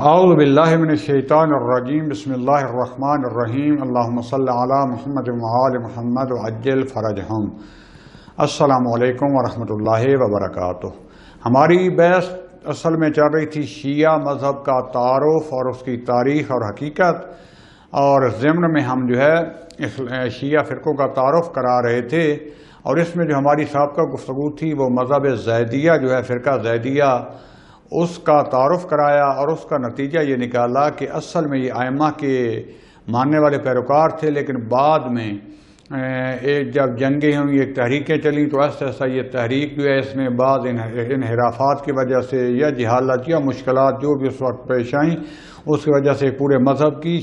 اعوذ باللہ من الشیطان الرجیم بسم اللہ الرحمن الرحیم اللہم صلی علی محمد وآل محمد وعجل فرجہم۔ السلام علیکم ورحمۃ اللہ وبرکاتہ۔ ہماری بحث اصل میں چل رہی تھی شیعہ مذہب کا تعارف اور اس کی تاریخ اور حقیقت، اور ضمن میں ہم شیعہ فرقوں کا تعارف کرا رہے تھے، اور اس میں جو ہماری سابقہ گفتگو تھی وہ مذہب زیدیہ فرقہ زیدیہ، اس کا تعارف کرایا، اور اس کا نتیجہ یہ نکالا کہ اصل میں یہ ائمہ کے ماننے والے پیروکار تھے، لیکن بعد میں جب جنگیں ہوئیں، ایک تحریکیں چلیں، تو ایسا یہ تحریک اس میں بعض انحرافات کی وجہ سے یا جہالت یا مشکلات جو بھی اس وقت پیش آئیں، اس کی وجہ سے پورے مذہب کی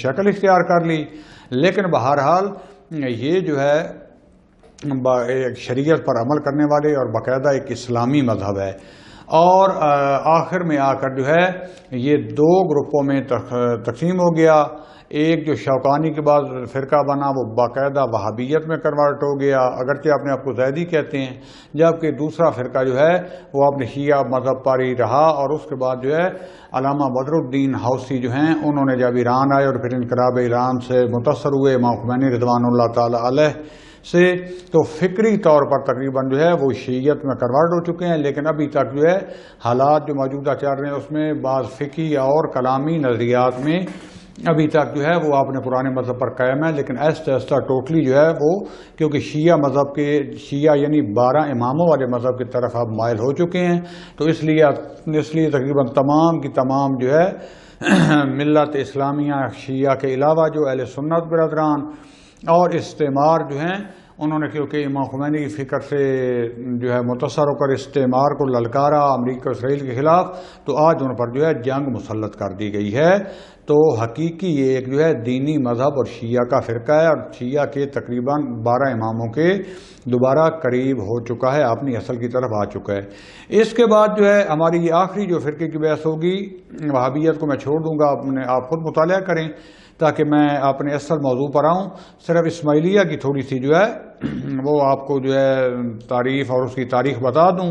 شکل اختیار کر لی۔ لیکن بہرحال یہ ایک شریعت پر عمل کرنے والے اور باقاعدہ ایک اسلامی مذہب ہے، اور آخر میں آ کر یہ دو گروپوں میں تقسیم ہو گیا۔ ایک جو شوکانی کے بعد فرقہ بنا وہ باقاعدہ وہابیت میں کنورٹ ہو گیا، اگرچہ اپنے آپ کو زیدی کہتے ہیں، جبکہ دوسرا فرقہ وہ اپنے شیعہ مذہب پر ہی رہا، اور اس کے بعد علامہ بدر الدین حوثی انہوں نے جب ایران آئے اور پھر انقلاب ایران سے متاثر ہوئے امام خمینی رضوان اللہ تعالی علیہ سے، تو فکری طور پر تقریباً وہ شیعیت میں کنورٹ ہو چکے ہیں، لیکن ابھی تک حالات جو موجودہ چل رہے ہیں اس میں بعض فقہی اور کلامی نظریات میں ابھی تک وہ اپنے پرانے مذہب پر قائم ہے، لیکن ایسا ایسا ٹوٹلی وہ کیونکہ شیعہ مذہب کے شیعہ یعنی 12 اماموں والے مذہب کی طرف اب مائل ہو چکے ہیں، تو اس لیے تقریباً تمام کی تمام ملت اسلامیہ شیعہ کے علاوہ اہل سنت برادران اور استعمار انہوں نے کیونکہ امام خمینی کی فکر سے متاثر ہو کر استعمار کو للکارا امریکہ اسرائیل کے خلاف، تو آج ان پر جنگ مسلط کر دی گئی ہے۔ تو حقیقی یہ ایک دینی مذہب اور شیعہ کا فرقہ ہے، اور شیعہ کے تقریباً 12 اماموں کے دوبارہ قریب ہو چکا ہے، اپنی اصل کی طرف آ چکا ہے۔ اس کے بعد ہماری یہ آخری فرقے کی بحث ہوگی، وہابیت کو میں چھوڑ دوں گا، آپ خود مطالعہ کریں تاکہ میں اپنے اصل موضوع پر آؤں۔ صرف اسماعیلیہ کی تھوڑی سی وہ آپ کو تعریف اور اس کی تاریخ بتا دوں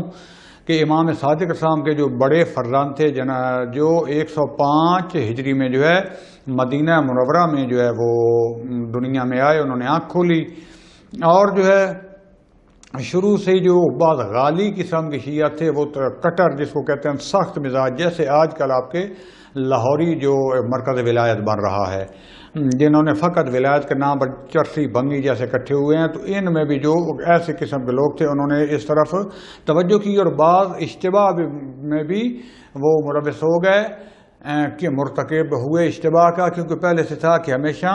کہ امام صادق السلام کے جو بڑے فرزند تھے جو 105 ہجری میں مدینہ منورہ میں وہ دنیا میں آئے، انہوں نے آنکھ کھولی، اور شروع سے ہی بعض غالی قسم کے شیعہ تھے، وہ کٹر جس کو کہتے ہیں سخت مزاج، جیسے آج کل آپ کے لاہوری جو مرکز ولایت بن رہا ہے، جنہوں نے فقط ولایت کے نام پر چرسی بنگی جیسے اکٹھے ہوئے ہیں، تو ان میں بھی ایسے قسم کے لوگ تھے، انہوں نے اس طرف توجہ کی، اور بعض اشتباہ میں بھی وہ ملوث ہو گئے کہ مرتکب ہوئے اشتباہ کا، کیونکہ پہلے سے تھا کہ ہمیشہ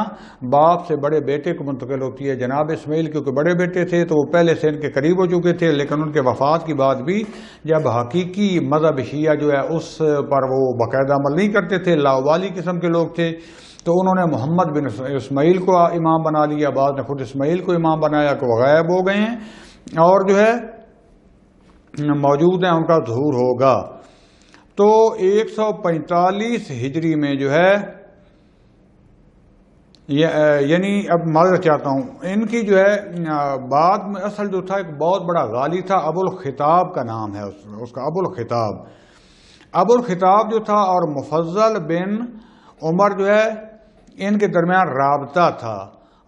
باپ سے بڑے بیٹے کو منتقل ہوتی ہے۔ جناب اسماعیل کیونکہ بڑے بیٹے تھے تو وہ پہلے سے ان کے قریب ہو چکے تھے، لیکن ان کے وفات کی بعد بھی جب حقیقی مذہب شیعہ اس پر وہ باقاعدہ عمل نہیں کرتے تھے، لاوالی قسم کے لوگ تھے، تو انہوں نے محمد بن اسماعیل کو امام بنا لیا، بعد نے خود اسماعیل کو امام بنایا، کہ وہ غائب ہو گئے ہیں اور موجود ہیں، ان کا ظہور ہوگا۔ تو 145 ہجری میں یعنی اب معذرت چاہتا ہوں، ان کی بعد میں اصل تھا ایک بہت بڑا غالی تھا، ابو الخطاب کا نام ہے اس کا، ابو الخطاب تھا، اور مفضل بن عمر ان کے درمیان رابطہ تھا۔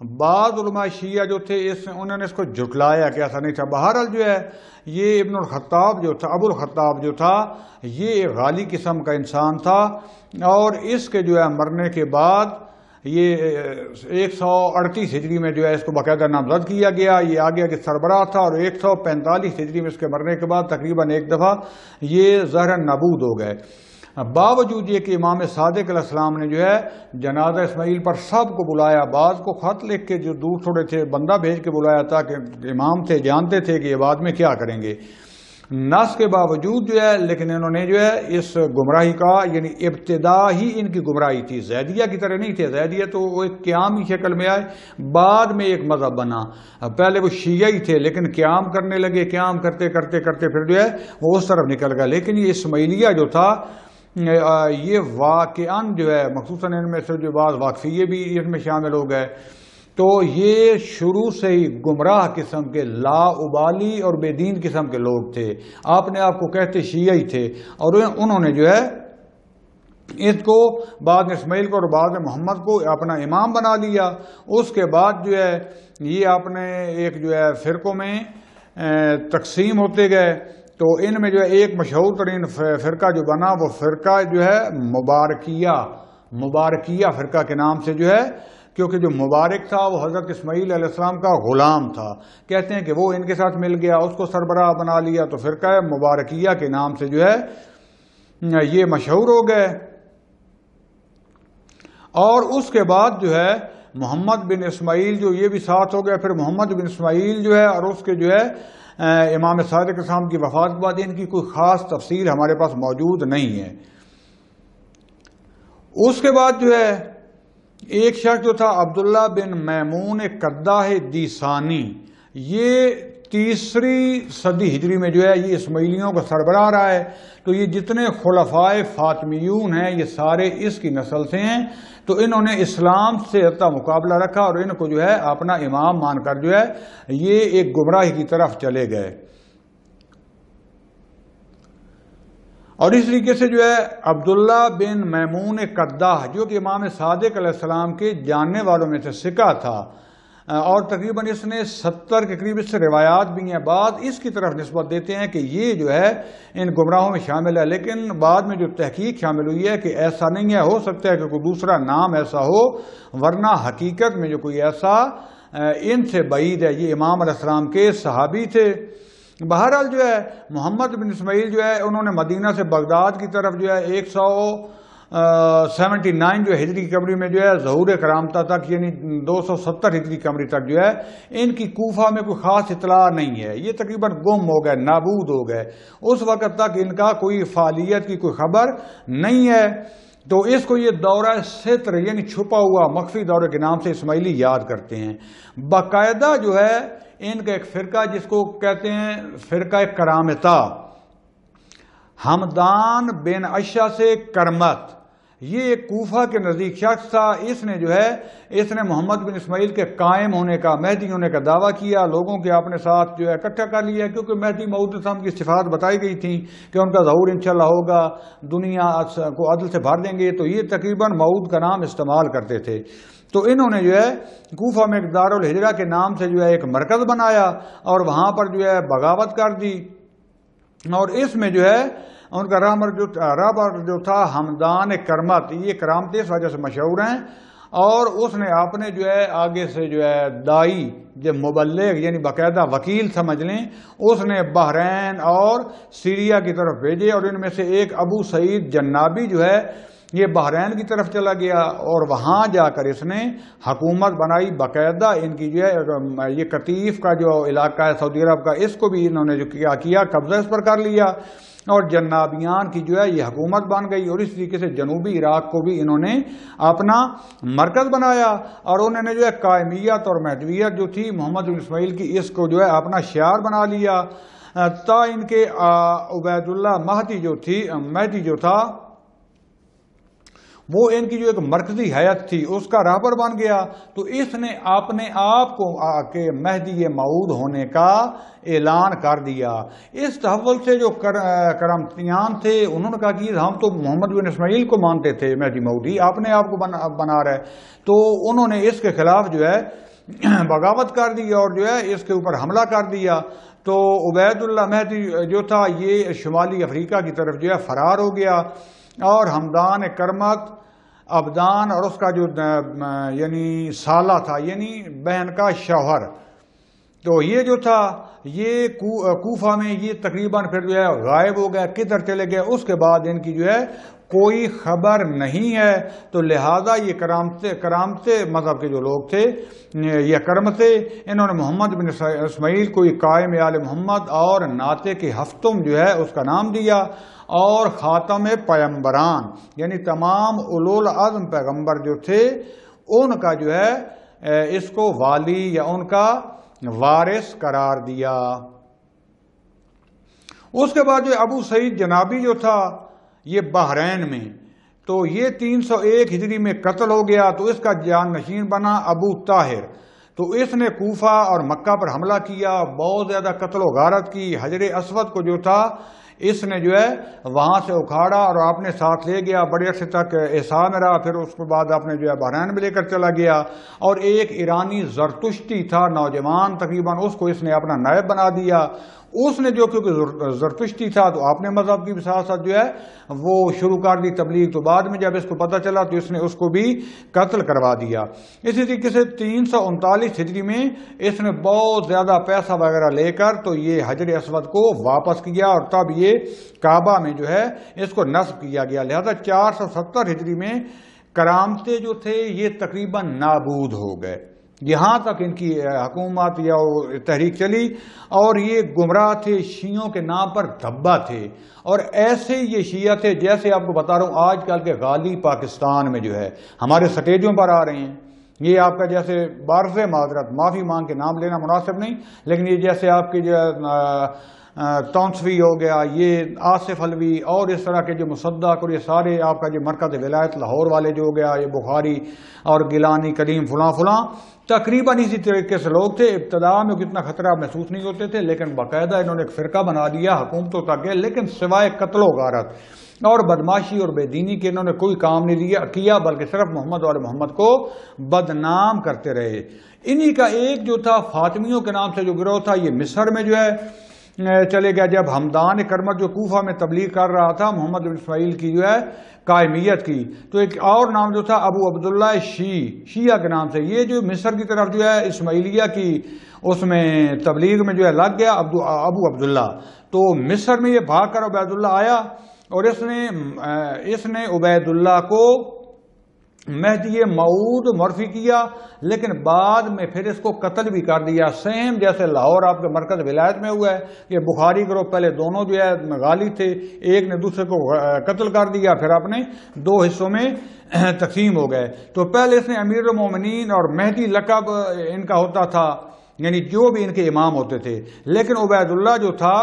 بعض علماء شیعہ تھے انہوں نے اس کو جھٹلایا کہ ایسا نہیں تھا۔ بہرحال یہ ابن الخطاب تھا، ابو الخطاب تھا، یہ غالی قسم کا انسان تھا، اور اس کے مرنے کے بعد یہ 138 ہجری میں اس کو باقاعدہ نامزد کیا گیا، یہ آگے کے سربراہ تھا، اور 145 ہجری میں اس کے مرنے کے بعد تقریباً ایک دفعہ یہ زہرن نابود ہو گئے۔ باوجود یہ کہ امام صادق علیہ السلام نے جنازہ اسماعیل پر سب کو بلایا، بعض کو خط لکھ کے جو دور تھوڑے تھے بندہ بھیج کے بلایا تھا، کہ امام تھے جانتے تھے کہ یہ بعد میں کیا کریں گے، نص کے باوجود لیکن انہوں نے اس گمراہی کا یعنی ابتدا ہی ان کی گمراہی تھی، زیدیہ کی طرح نہیں تھے، زیدیہ تو وہ ایک قیام کی شکل میں آئے، بعد میں ایک مذہب بنا، پہلے وہ شیعہ ہی تھے لیکن قیام کرنے لگے، قیام کرتے کرتے کرتے پھر وہ اس طرف نکل گیا۔ لیکن یہ اسماعیلیہ تھا، یہ واقعاً مخصوصاً ان میں سے بعض واقفیے بھی اس میں شامل ہو گئے، تو یہ شروع سے ہی گمراہ قسم کے لا ابالی اور بے دین قسم کے لوگ تھے، آپ نے آپ کو کہتے شیعہ ہی تھے، اور انہوں نے اس کو بعد میں اسماعیل کو اور بعد میں محمد کو اپنا امام بنا لیا۔ اس کے بعد جو ہے یہ اپنے ایک جو ہے فرقوں میں تقسیم ہوتے گئے، تو ان میں جو ہے ایک مشہور ترین فرقہ جو بنا وہ فرقہ جو ہے مبارکیہ فرقہ کے نام سے جو ہے، کیونکہ جو مبارک تھا وہ حضرت اسماعیل علیہ السلام کا غلام تھا، کہتے ہیں کہ وہ ان کے ساتھ مل گیا، اس کو سربراہ بنا لیا، تو فرقہ مبارکیہ کے نام سے جو ہے یہ مشہور ہو گئے۔ اور اس کے بعد جو ہے محمد بن اسماعیل جو یہ بھی ساتھ ہو گیا، پھر محمد بن اسماعیل جو ہے اور اس کے جو ہے امام صادق السلام کی وفات کے بعد ان کی کوئی خاص تفصیل ہمارے پاس موجود نہیں ہے۔ اس کے بعد جو ہے ایک شخص جو تھا عبداللہ بن میمون قداح دیسانی، یہ 3 صدی ہجری میں جو ہے یہ اسماعیلیوں کا سربراہ رہا ہے۔ تو یہ جتنے خلفائے فاطمیون ہیں یہ سارے اس کی نسل سے ہیں، تو انہوں نے اسلام سے مقابلہ رکھا اور ان کو جو ہے اپنا امام مان کر جو ہے یہ ایک گمراہی کی طرف چلے گئے۔ اور اس طریقے سے جو ہے عبداللہ بن میمون قداح جو کہ امام صادق علیہ السلام کے جاننے والوں میں سے ثقہ تھا، اور تقریباً اس نے 70 کے قریب اس سے روایات بھی ہیں، بعض اس کی طرف نسبت دیتے ہیں کہ یہ جو ہے ان گمراہوں میں شامل ہے، لیکن بعد میں جو تحقیق شامل ہوئی ہے کہ ایسا نہیں ہے، ہو سکتا ہے کہ کوئی دوسرا نام ایسا ہو، ورنہ حقیقت میں جو کوئی ایسا ان سے بعید ہے۔ یہ امام علیہ السلام کے صحابی تھے۔ بہرحال جو ہے محمد بن اسماعیل جو ہے انہوں نے مدینہ سے بغداد کی طرف جو ہے 179 جو ہجری قمری میں جو ہے ظہور کرامتہ تک، یعنی 270 ہجری قمری تک جو ہے ان کی کوفہ میں کوئی خاص اطلاع نہیں ہے، یہ تقریباً گم ہو گئے، نابود ہو گئے، اس وقت تک ان کا کوئی فعالیت کی کوئی خبر نہیں ہے۔ تو اس کو یہ دورہ ستر یعنی چھپا ہوا مخفی دورے کے نام سے اسماعیلی یاد کرتے ہیں۔ باقاعدہ جو ہے ان کا ایک فرقہ جس کو کہتے ہیں فرقہ کرامتہ، حمدان بن عشا سے کرمت، یہ ایک کوفہ کے نزدیک شخص تھا۔ اس نے محمد بن اسماعیل کے قائم ہونے کا، مہدی ہونے کا دعویٰ کیا، لوگوں کے اپنے ساتھ جو ہے اکٹھا کر لیا، کیونکہ مہدی موعود السلام کی صفات بتائی گئی تھیں کہ ان کا ظہور انشاءاللہ ہوگا، دنیا کو عدل سے بھر دیں گے، تو یہ تقریباً موعود کا نام استعمال کرتے تھے۔ تو انہوں نے جو ہے کوفہ میں ایک دارالہجرہ کے نام سے جو ہے ایک مرکز بنایا اور وہاں پر جو ہے بغاوت کر دی، اور اس میں جو ہے ان کا رہبر جو تھا حمدان کرمت، یہ کرامت اس وجہ سے مشہور ہیں، اور اس نے اپنے جو ہے آگے سے جو ہے دائی جو مبلغ یعنی باقاعدہ وکیل سمجھ لیں، اس نے بحرین اور سیریا کی طرف بھیجے، اور ان میں سے ایک ابو سعید جنابی جو ہے یہ بحرین کی طرف چلا گیا، اور وہاں جا کر اس نے حکومت بنائی باقاعدہ۔ ان کی جو ہے یہ قطیف کا جو علاقہ ہے سعودی عرب کا، اس کو بھی انہوں نے جو کیا قبضہ اس پر کر لیا، اور جنابیان کی جو ہے یہ حکومت بن گئی، اور اس طریقے سے جنوبی عراق کو بھی انہوں نے اپنا مرکز بنایا، اور انہوں نے جو ہے قائمیت اور مہدویت جو تھی محمد بن اسماعیل کی، اس کو جو ہے اپنا شعار بنا لیا، تا ان کے عبید اللہ مہدی جو تھا وہ ان کی جو ایک مرکزی حیت تھی اس کا رہبر بن گیا۔ تو اس نے اپنے آپ کو کہ مہدی موعود ہونے کا اعلان کر دیا۔ اس تحول سے جو کرامتیان تھے انہوں نے کہا کہ ہم تو محمد بن اسماعیل کو مانتے تھے مہدی موعودی، اپنے آپ کو بنا رہے، تو انہوں نے اس کے خلاف جو ہے بغاوت کر دی اور جو ہے اس کے اوپر حملہ کر دیا۔ تو عبید اللہ مہدی جو تھا یہ شمالی افریقہ کی طرف جو ہے فرار ہو گیا، اور حمدان کرمت ابدان اور اس کا جو یعنی سالہ تھا یعنی بہن کا شوہر، تو یہ جو تھا یہ کوفہ میں یہ تقریباً پھر جو ہے غائب ہو گیا، کدھر چلے گئے، اس کے بعد ان کی جو ہے کوئی خبر نہیں ہے۔ تو لہذا یہ کرامتے مذہب کے جو لوگ تھے یہ کرمتے، انہوں نے محمد بن اسماعیل کو قائم آل محمد اور ناطق ہفتم جو ہے اس کا نام دیا، اور خاتم پیغمبران یعنی تمام اولو العزم پیغمبر جو تھے ان کا جو ہے اس کو والی یا ان کا وارث قرار دیا۔ اس کے بعد جو ابو سعید جنابی جو تھا یہ بحرین میں، تو یہ 301 ہجری میں قتل ہو گیا، تو اس کا جان نشین بنا ابو طاہر۔ تو اس نے کوفہ اور مکہ پر حملہ کیا، بہت زیادہ قتل و غارت کی، حجر اسود کو جو تھا اس نے جو ہے وہاں سے اکھاڑا اور آپ نے ساتھ لے گیا، بڑے عرصے تک احساء میں رہا، پھر اس کے بعد آپ نے جو ہے بحرین میں لے کر چلا گیا، اور ایک ایرانی زرتشتی تھا نوجوان تقریباً، اس کو اس نے اپنا نائب بنا دیا۔ اس نے جو کیونکہ زرتشتی تھا تو آپ نے مذہب کی ساتھ ساتھ جو ہے وہ شروع کر دی تبلیغ، تو بعد میں جب اس کو پتہ چلا تو اس نے اس کو بھی قتل کروا دیا۔ اسی طریقے سے 339 ہجری میں اس نے بہت زیادہ پیسہ وغیرہ لے کر تو یہ حجر اسود کو واپس کیا، اور تب یہ کعبہ میں جو ہے اس کو نصب کیا گیا۔ لہذا 470 ہجری میں کرامتیں جو تھے یہ تقریباً نابود ہو گئے، یہاں تک ان کی حکومت یا تحریک چلی، اور یہ گمراہ تھے، شیعوں کے نام پر دھبا تھے، اور ایسے یہ شیعہ تھے جیسے آپ کو بتا رہا ہوں آج کل کے غالی پاکستان میں جو ہے ہمارے سٹیجوں پر آ رہے ہیں۔ یہ آپ کا جیسے بارز معذرت معافی مانگ کے نام لینا مناسب نہیں، لیکن یہ جیسے آپ کے جو تونسوی ہو گیا، یہ آصف علوی، اور اس طرح کے جو مصدق، اور یہ سارے آپ کا جو مرکز ولایت لاہور والے جو ہو گیا، یہ بخاری اور گیلانی کریم فلاں فلاں، تقریباً اسی طریقے سے لوگ تھے۔ ابتدا میں کتنا خطرہ محسوس نہیں ہوتے تھے، لیکن باقاعدہ انہوں نے ایک فرقہ بنا دیا حکومتوں تک گئے، لیکن سوائے قتل و غارت اور بدماشی اور بے دینی کے انہوں نے کوئی کام نہیں کیا، بلکہ صرف محمد اور محمد کو بدنام کرتے رہے۔ انہی کا ایک جو تھا فاطمیوں کے نام سے جو گروہ تھا، یہ مصر میں جو ہے چلے گیا۔ جب ہمدان کرمت جو کوفہ میں تبلیغ کر رہا تھا محمد بن اسماعیل کی جو ہے قائمیت کی، تو ایک اور نام جو تھا ابو عبداللہ شیعہ کے نام سے، یہ جو مصر کی طرف جو ہے اسماعیلیہ کی اس میں تبلیغ میں جو ہے لگ گیا ابو عبداللہ۔ تو مصر میں یہ بھاگ کر عبید اللہ آیا، اور اس نے عبید اللہ کو مہدی موعود معرفی کیا، لیکن بعد میں پھر اس کو قتل بھی کر دیا، سیم جیسے لاہور آپ کے مرکز ولایت میں ہوا ہے کہ بخاری گروہ پہلے دونوں جو ہے غالی تھے، ایک نے دوسرے کو قتل کر دیا، پھر اپنے دو حصوں میں تقسیم ہو گئے۔ تو پہلے اس نے امیر المومنین اور مہدی لقب ان کا ہوتا تھا، یعنی جو بھی ان کے امام ہوتے تھے، لیکن عبید اللہ جو تھا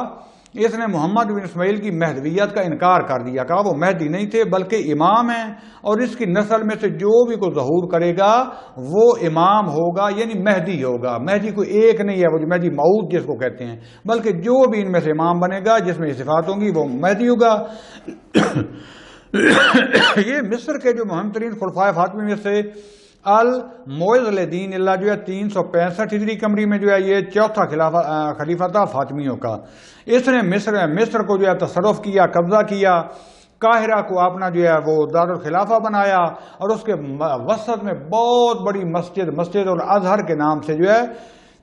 اس نے محمد بن اسماعیل کی مہدویت کا انکار کر دیا، کہا وہ مہدی نہیں تھے بلکہ امام ہیں، اور اس کی نسل میں سے جو بھی کو ظہور کرے گا وہ امام ہوگا، یعنی مہدی ہوگا۔ مہدی کوئی ایک نہیں ہے، وہ جو مہدی موعود جس کو کہتے ہیں، بلکہ جو بھی ان میں سے امام بنے گا جس میں یہ صفات ہوں گی وہ مہدی ہوگا۔ یہ مصر کے جو مہم ترین خلفائے فاطمی میں سے المعز الدین اللہ جو ہے 365 ہجری قمری میں جو ہے یہ چوتھا خلیفہ تھا فاطمیوں کا۔ اس نے مصر کو جو ہے تصرف کیا، قبضہ کیا، قاہرہ کو اپنا جو ہے وہ دارالخلافہ بنایا، اور اس کے وسط میں بہت بڑی مسجد الازہر کے نام سے جو ہے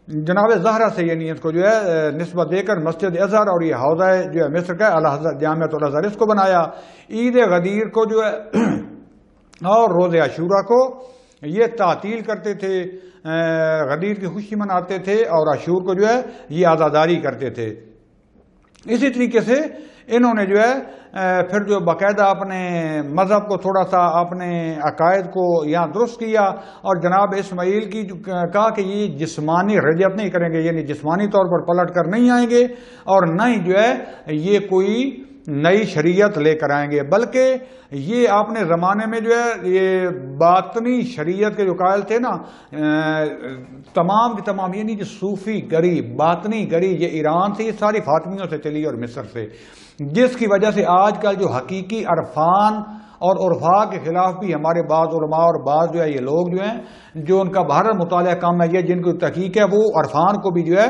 جناب زہرا سے، یعنی اس کو جو ہے نسبت دے کر مسجد ازہر، اور یہ حوضہ جو ہے مصر کا الازہر جامعۃ الازہر، اس کو بنایا۔ عید غدیر کو جو ہے اور روز عاشورہ کو یہ تعطیل کرتے تھے، غدیر کی خوشی مناتے تھے، اور عاشور کو جو ہے یہ عزاداری کرتے تھے۔ اسی طریقے سے انہوں نے جو ہے پھر جو باقاعدہ اپنے مذہب کو تھوڑا سا اپنے عقائد کو یہاں درست کیا، اور جناب اسماعیل کی کہا کہ یہ جسمانی رجعت نہیں کریں گے، یعنی جسمانی طور پر پلٹ کر نہیں آئیں گے، اور نہ ہی جو ہے یہ کوئی نئی شریعت لے کر آئیں گے، بلکہ یہ اپنے زمانے میں جو ہے یہ باطنی شریعت کے جو قائل تھے نا، تمام کی تمام یعنی جو صوفی گری، باطنی گری، یہ ایران سے، یہ ساری فاطمیوں سے چلی اور مصر سے، جس کی وجہ سے آج کل جو حقیقی عرفان اور عرفا کے خلاف بھی ہمارے بعض علماء اور بعض جو ہے یہ لوگ جو ہیں جو ان کا باہر مطالعہ کم ہے، یہ جن کو تحقیق ہے، وہ عرفان کو بھی جو ہے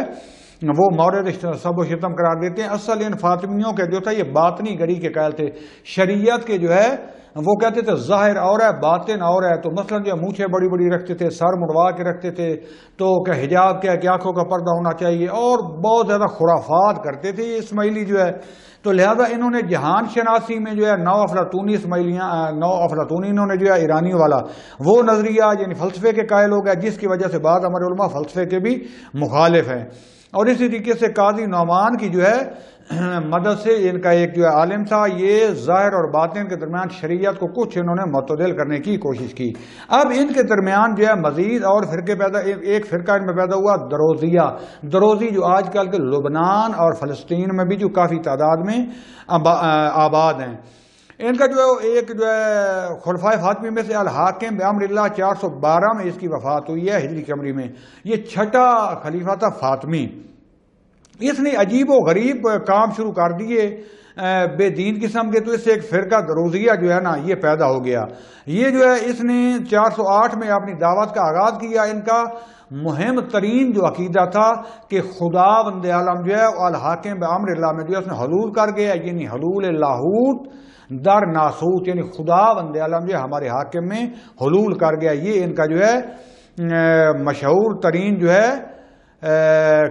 وہ مورد سب و شتم قرار دیتے ہیں۔ اصل ان فاطمیوں کے جو تھا یہ باطنی گری کے قائل تھے، شریعت کے جو ہے وہ کہتے تھے ظاہر اور ہے باطن اور ہے، تو مثلا جو مونچھیں بڑی بڑی رکھتے تھے، سر مڑوا کے رکھتے تھے، تو کہ حجاب کیا کہ آنکھوں کا پردہ ہونا چاہیے، اور بہت زیادہ خرافات کرتے تھے یہ اسماعیلی جو ہے۔ تو لہذا انہوں نے جہان شناسی میں جو ہے نو افلاطونی انہوں نے جو ہے ایرانیوں والا وہ نظریہ یعنی فلسفے کے قائل ہو گیا، جس کی وجہ سے بعض ہمارے علماء فلسفے کے بھی مخالف ہیں۔ اور اسی طریقے سے قاضی نعمان کی جو ہے مدد سے ان کا ایک جو ہے عالم تھا، یہ ظاہر اور باطن کے درمیان شریعت کو کچھ انہوں نے معتدل کرنے کی کوشش کی۔ اب ان کے درمیان جو ہے مزید اور ایک فرقہ ان میں پیدا ہوا، دروزی جو آج کل کے لبنان اور فلسطین میں بھی جو کافی تعداد میں آباد ہیں۔ ان کا جو ہے ایک جو ہے خلفائے فاطمی میں سے الحاکم بامر اللہ 412 میں اس کی وفات ہوئی ہے ہجری قمری میں، یہ چھٹا خلیفہ تھا فاطمی۔ اس نے عجیب و غریب کام شروع کر دیے، بے دین قسم کے، تو اس سے ایک فرقہ دروزیہ جو ہے نا یہ پیدا ہو گیا۔ یہ جو ہے اس نے 408 میں اپنی دعوت کا آغاز کیا۔ ان کا مہم ترین جو عقیدہ تھا کہ خدا بند عالم جو ہے الحاکم بامر اللہ میں جو ہے اس نے حلول کر گیا، یعنی حلول لاہوت در ناسوت، یعنی خدا بند عالم جو ہے ہمارے حاکم میں حلول کر گیا۔ یہ ان کا جو ہے مشہور ترین جو ہے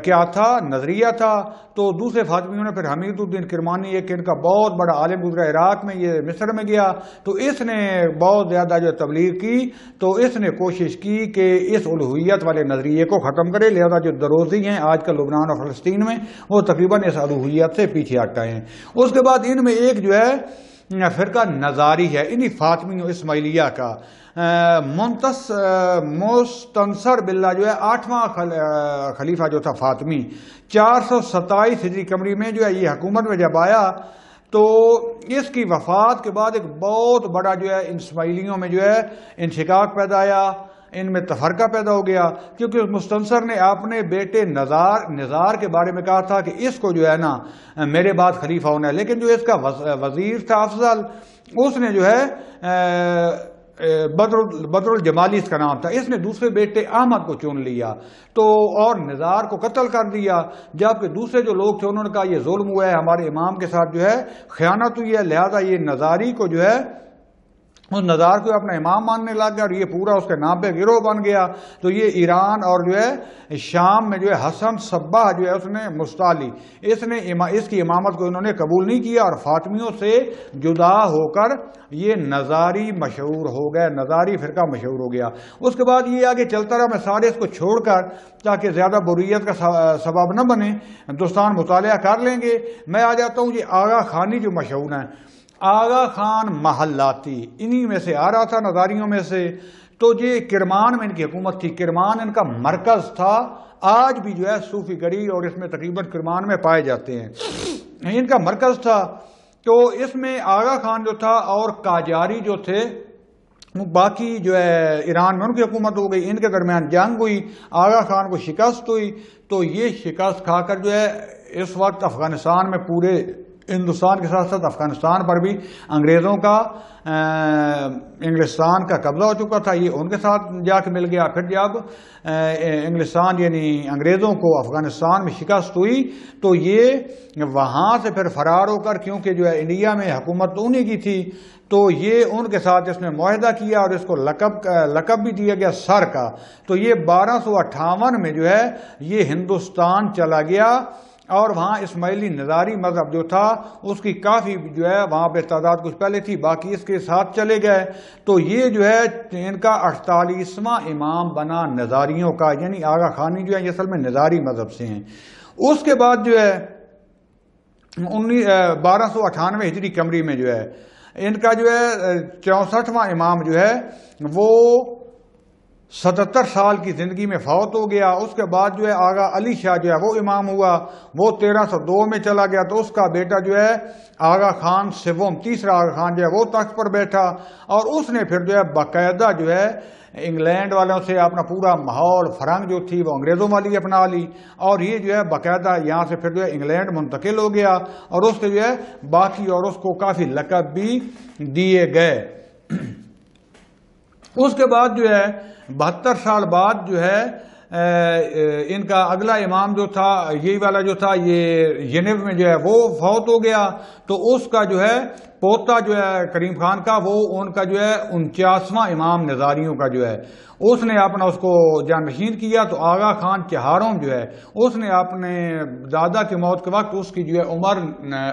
کیا تھا، نظریہ تھا۔ تو دوسرے فاطمیوں نے پھر حمید الدین کرمانی، ایک ان کا بہت بڑا عالم گزرا عراق میں، یہ مصر میں گیا، تو اس نے بہت زیادہ جو تبلیغ کی، تو اس نے کوشش کی کہ اس الوہیت والے نظریے کو ختم کرے، لہذا جو دروزی ہیں آج کل لبنان اور فلسطین میں وہ تقریباً اس الوہیت سے پیچھے ہٹ گئے ہیں۔ اس کے بعد ان میں ایک جو ہے فرقہ نظاری ہے، انہی فاطمی و اسماعیلیہ کا مستنصر باللہ جو ہے 8واں خلیفہ جو تھا فاطمی، 427 ہجری قمری میں جو ہے یہ حکومت میں جب آیا، تو اس کی وفات کے بعد ایک بہت بڑا جو ہے اسماعیلیوں میں جو ہے انشقاق پیدا آیا، ان میں تفرقہ پیدا ہو گیا، کیونکہ اس مستنصر نے اپنے بیٹے نزار کے بارے میں کہا تھا کہ اس کو جو ہے نا میرے بعد خلیفہ ہونا ہے، لیکن جو اس کا وزیر تھا افضل، اس نے جو ہے بدر الجمالی اس کا نام تھا، اس نے دوسرے بیٹے احمد کو چن لیا تو اور نزار کو قتل کر دیا، جبکہ دوسرے جو لوگ تھے انہوں نے کہا یہ ظلم ہوا ہے، ہمارے امام کے ساتھ جو ہے خیانت ہوئی ہے، لہذا یہ نزاری کو جو ہے اس نزار کو اپنا امام ماننے لگ گیا اور یہ پورا اس کے نام پہ گروہ بن گیا۔ تو یہ ایران اور جو ہے شام میں جو ہے حسن صباح جو ہے اس نے مستعلی، اس کی امامت کو انہوں نے قبول نہیں کیا اور فاطمیوں سے جدا ہو کر یہ نزاری مشہور ہو گئے، نزاری فرقہ مشہور ہو گیا۔ اس کے بعد یہ آگے چلتا رہا، میں سارے اس کو چھوڑ کر تاکہ زیادہ برویت کا سبب نہ بنے، دوستان مطالعہ کر لیں گے۔ میں آ جاتا ہوں یہ آغا خانی جو مشہور ہیں، آغا خان محلاتی انہی میں سے آ رہا تھا، نظاریوں میں سے۔ تو یہ کرمان میں ان کی حکومت تھی، کرمان ان کا مرکز تھا، آج بھی جو ہے صوفی گڑھی اور اس میں تقریباً کرمان میں پائے جاتے ہیں، ان کا مرکز تھا۔ تو اس میں آغا خان جو تھا اور قاجاری جو تھے، باقی جو ہے ایران میں ان کی حکومت ہو گئی، ان کے درمیان جنگ ہوئی، آغا خان کو شکست ہوئی، تو یہ شکست کھا کر جو ہے اس وقت افغانستان میں، پورے ہندوستان کے ساتھ ساتھ افغانستان پر بھی انگریزوں کا انگلستان کا قبضہ ہو چکا تھا، یہ ان کے ساتھ جا کے مل گیا۔ پھر جب انگلستان یعنی انگریزوں کو افغانستان میں شکست ہوئی تو یہ وہاں سے پھر فرار ہو کر، کیونکہ جو ہے انڈیا میں حکومت تو انہی کی تھی، تو یہ ان کے ساتھ اس نے معاہدہ کیا اور اس کو لقب بھی دیا گیا سر کا۔ تو یہ 1258 میں جو ہے یہ ہندوستان چلا گیا اور وہاں اسماعیلی نظاری مذہب جو تھا اس کی کافی جو ہے وہاں پہ تعداد کچھ پہلے تھی، باقی اس کے ساتھ چلے گئے۔ تو یہ جو ہے ان کا 48واں امام بنا نظاریوں کا، یعنی آغا خانی جو ہے یہ اصل میں نظاری مذہب سے ہیں۔ اس کے بعد جو ہے 1298 ہجری قمری میں جو ہے ان کا جو ہے 64واں امام جو ہے وہ 77 سال کی زندگی میں فوت ہو گیا۔ اس کے بعد جو ہے آغا علی شاہ جو ہے وہ امام ہوا، وہ 1302 میں چلا گیا، تو اس کا بیٹا جو ہے آغا خان سوم، تیسرا آغا خان جو ہے وہ تخت پر بیٹھا، اور اس نے پھر جو ہے باقاعدہ جو ہے انگلینڈ والوں سے اپنا پورا ماحول فرنگ جو تھی وہ انگریزوں والی اپنا لی، اور یہ جو ہے باقاعدہ یہاں سے پھر جو ہے انگلینڈ منتقل ہو گیا، اور اس کے جو ہے باقی اور اس کو کافی لقب بھی دیے گئے۔ اس کے بعد جو ہے 72 سال بعد جو ہے ان کا اگلا امام جو تھا، یہی والا جو تھا، یہ ینیو میں جو ہے وہ فوت ہو گیا، تو اس کا جو ہے پوتا جو ہے کریم خان کا، وہ ان کا جو ہے 49واں امام نظاریوں کا جو ہے اس نے اپنا اس کو جانشین کیا۔ تو آغا خان چہارم جو ہے اس نے اپنے دادا کی موت کے وقت اس کی جو ہے عمر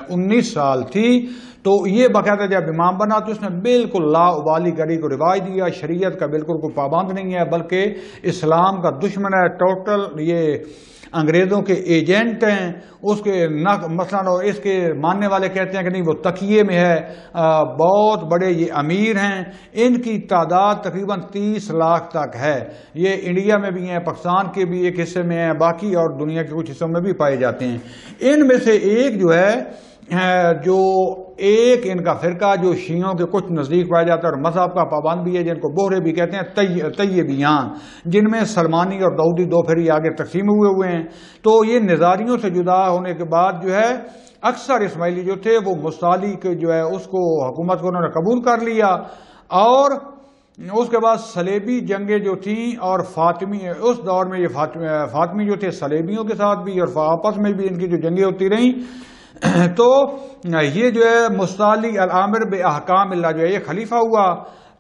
19 سال تھی، تو یہ باقاعدہ جب امام بنا تو اس نے بالکل لا ابالی گری کو رواج دیا، شریعت کا بالکل کوئی پابند نہیں ہے، بلکہ اسلام کا دشمن ہے ٹوٹل، یہ انگریزوں کے ایجنٹ ہیں، اس کے مثلا اس کے ماننے والے کہتے ہیں کہ نہیں وہ تقیے میں ہے، بہت بڑے یہ امیر ہیں، ان کی تعداد تقریباً 30 لاکھ تک ہے، یہ انڈیا میں بھی ہیں، پاکستان کے بھی ایک حصے میں ہیں، باقی اور دنیا کے کچھ حصوں میں بھی پائے جاتے ہیں۔ ان میں سے ایک جو ہے جو ایک ان کا فرقہ جو شیعوں کے کچھ نزدیک پایا جاتا ہے اور مذہب کا پابند بھی ہے، جن کو بوہرے بھی کہتے ہیں، طیبیان، جن میں سلمانی اور داؤدی دو پھر آگے تقسیم ہوئے ہیں۔ تو یہ نظاریوں سے جدا ہونے کے بعد جو ہے اکثر اسماعیلی جو تھے وہ مستعلی جو ہے اس کو حکومت کو انہوں نے قبول کر لیا، اور اس کے بعد صلیبی جنگیں جو تھیں اور فاطمی اس دور میں یہ فاطمی جو تھے صلیبیوں کے ساتھ بھی اور آپس میں بھی ان کی جو جنگیں ہوتی رہیں، تو یہ جو ہے مستعلی العامر باحکام اللہ جو ہے یہ خلیفہ ہوا۔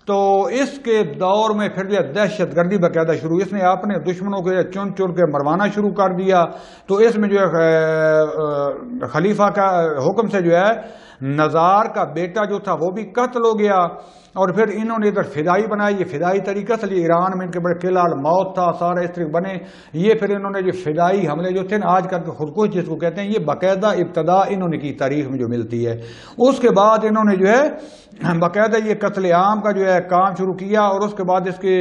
تو اس کے دور میں پھر جو ہے دہشت گردی باقاعدہ شروع، اس نے اپنے دشمنوں کو چن چن کے مروانا شروع کر دیا۔ تو اس میں جو ہے خلیفہ کا حکم سے جو ہے نزار کا بیٹا جو تھا وہ بھی قتل ہو گیا، اور پھر انہوں نے ادھر فدائی بنائی۔ یہ فدائی طریقہ سے ایران میں ان کے بڑے قلعہ الموت تھا، سارا اس طرح بنے۔ یہ پھر انہوں نے جو فدائی حملے جو تھے نا آج کل کے خودکش جس کو کہتے ہیں، یہ باقاعدہ ابتدا انہوں نے کی تاریخ میں جو ملتی ہے۔ اس کے بعد انہوں نے جو ہے باقاعدہ یہ قتل عام کا جو ہے کام شروع کیا، اور اس کے بعد اس کی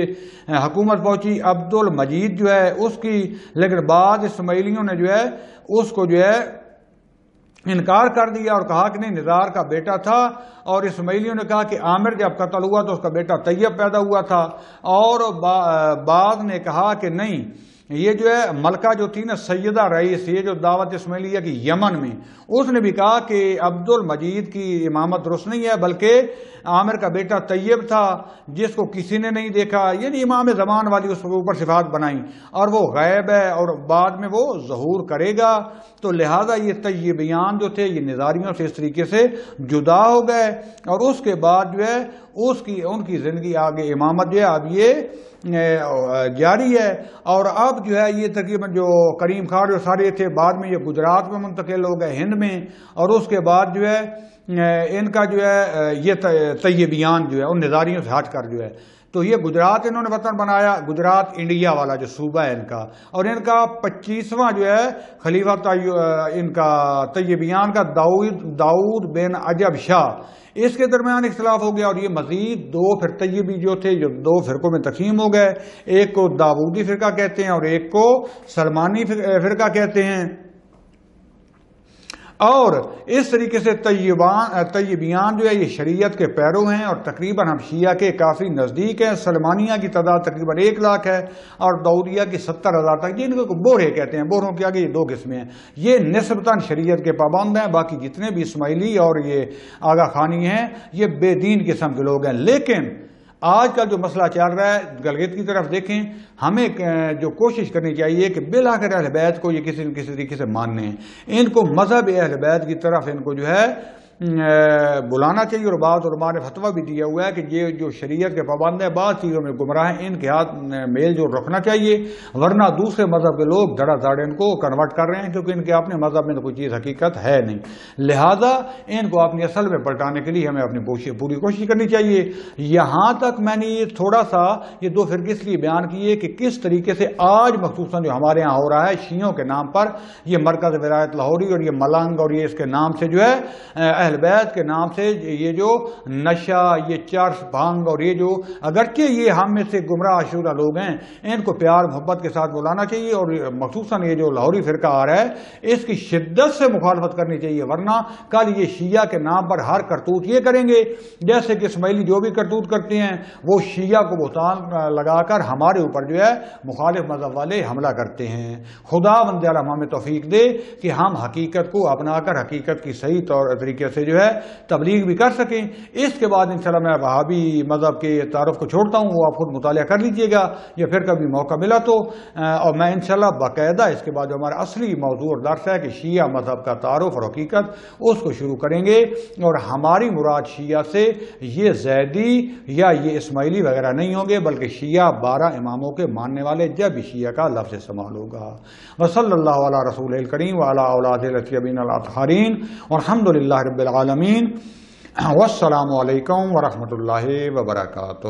حکومت پہنچی عبد المجید جو ہے اس کی، لیکن بعد اسماعیلیوں نے جو ہے اس کو جو ہے انکار کر دیا اور کہا کہ نہیں نزار کا بیٹا تھا، اور اسماعیلیوں نے کہا کہ عامر جب قتل ہوا تو اس کا بیٹا طیب پیدا ہوا تھا، اور بعد نے کہا کہ نہیں یہ جو ہے ملکہ جو تھی نا سیدہ رئیس، یہ جو دعوت اسماعیلیہ کی یمن میں، اس نے بھی کہا کہ عبد المجید کی امامت درست نہیں ہے، بلکہ عامر کا بیٹا طیب تھا جس کو کسی نے نہیں دیکھا، یعنی امام زمان والی اس کے اوپر صفات بنائیں، اور وہ غیب ہے اور بعد میں وہ ظہور کرے گا۔ تو لہذا یہ طیبیان جو تھے یہ نظاریوں سے اس طریقے سے جدا ہو گئے، اور اس کے بعد جو ہے ان کی زندگی آگے امامت جو ہے اب یہ جاری ہے۔ اور اب جو ہے یہ تقریباً جو کریم خان جو سارے تھے بعد میں یہ گجرات میں منتقل ہو گئے، ہند میں، اور اس کے بعد جو ہے ان کا جو ہے یہ طیبیان جو ہے ان نظاریوں سے ہٹ کر جو ہے تو یہ گجرات انہوں نے وطن بنایا، گجرات انڈیا والا جو صوبہ ہے ان کا، اور ان کا 25واں جو ہے خلیفہ ان کا طیبیان کا داؤد بن عجب شاہ، اس کے درمیان اختلاف ہو گیا، اور یہ مزید دو پھر طیبی جو تھے جو دو فرقوں میں تقسیم ہو گئے، ایک کو داؤدی فرقہ کہتے ہیں اور ایک کو سلمانی فرقہ کہتے ہیں۔ اور اس طریقے سے طیبیان جو ہے یہ شریعت کے پیرو ہیں، اور تقریباً ہم شیعہ کے کافی نزدیک ہیں۔ سلمانیہ کی تعداد تقریباً 1 لاکھ ہے، اور داؤدیہ کی 70,000 تک، جن کو بورے کہتے ہیں، بوروں کے آگے یہ 2 قسمیں ہیں۔ یہ نسبتاً شریعت کے پابند ہیں، باقی جتنے بھی اسماعیلی اور یہ آغا خانی ہیں یہ بے دین قسم کے لوگ ہیں۔ لیکن آج کل جو مسئلہ چل رہا ہے گلگت کی طرف دیکھیں، ہمیں جو کوشش کرنی چاہیے کہ بالآخر اہل بیت کو یہ کسی نہ کسی طریقے سے ماننے ہیں، ان کو مذہب اہل بیت کی طرف ان کو جو ہے بلانا چاہیے، اور بعض علماء نے فتویٰ بھی دیا ہوا ہے کہ یہ جو شریعت کے پابند ہیں بعض چیزوں میں گمراہ ہیں، ان کے ہاتھ میل جول رکھنا چاہیے، ورنہ دوسرے مذہب کے لوگ دھڑا دھڑ ان کو کنورٹ کر رہے ہیں، کیونکہ ان کے اپنے مذہب میں تو کوئی چیز حقیقت ہے نہیں، لہذا ان کو اپنی اصل میں پلٹانے کے لیے ہمیں اپنی پوری کوشش کرنی چاہیے۔ یہاں تک میں نے یہ تھوڑا سا یہ 2 فرقے اس لیے بیان کیے کہ کس طریقے سے آج مخصوصاً جو ہمارے ہاں ہو رہا ہے شیعوں کے نام پر، یہ مرکز ولایت لاہوری اور یہ ملنگ اور یہ اس کے نام سے جو ہے اہل بیت کے نام سے یہ جو نشہ، یہ چرس بھنگ، اور یہ جو اگرچہ یہ ہم میں سے گمراہ عاشورہ لوگ ہیں، ان کو پیار محبت کے ساتھ بلانا چاہیے، اور مخصوصاً یہ جو لاہوری فرقہ آ رہا ہے اس کی شدت سے مخالفت کرنی چاہیے، ورنہ کل یہ شیعہ کے نام پر ہر کرتوت یہ کریں گے، جیسے کہ اسماعیلی جو بھی کرتوت کرتے ہیں وہ شیعہ کو بہتان لگا کر ہمارے اوپر جو ہے مخالف مذہب والے حملہ کرتے ہیں۔ خدا بندے عالم ہمیں توفیق دے کہ ہم حقیقت کو اپنا کر حقیقت کی صحیح طریقے سے جو ہے تبلیغ بھی کر سکیں۔ اس کے بعد انشاءاللہ میں وہابی مذہب کے تعارف کو چھوڑتا ہوں، وہ آپ خود مطالعہ کر لیجئے گا، یا پھر کبھی موقع ملا تو، اور میں انشاءاللہ باقاعدہ اس کے بعد جو ہمارا اصلی موضوع اور درس ہے کہ شیعہ مذہب کا تعارف اور حقیقت، اس کو شروع کریں گے، اور ہماری مراد شیعہ سے یہ زیدی یا یہ اسماعیلی وغیرہ نہیں ہوں گے، بلکہ شیعہ 12 اماموں کے ماننے والے جب شیعہ کا لفظ استعمال ہوگا۔ وصلی اللہ علی رسول الکریم وعلی اولاد الاطہرین الاطہرین والحمد للہ رب العالمین، والسلام علیکم ورحمۃ اللہ وبرکاتہ۔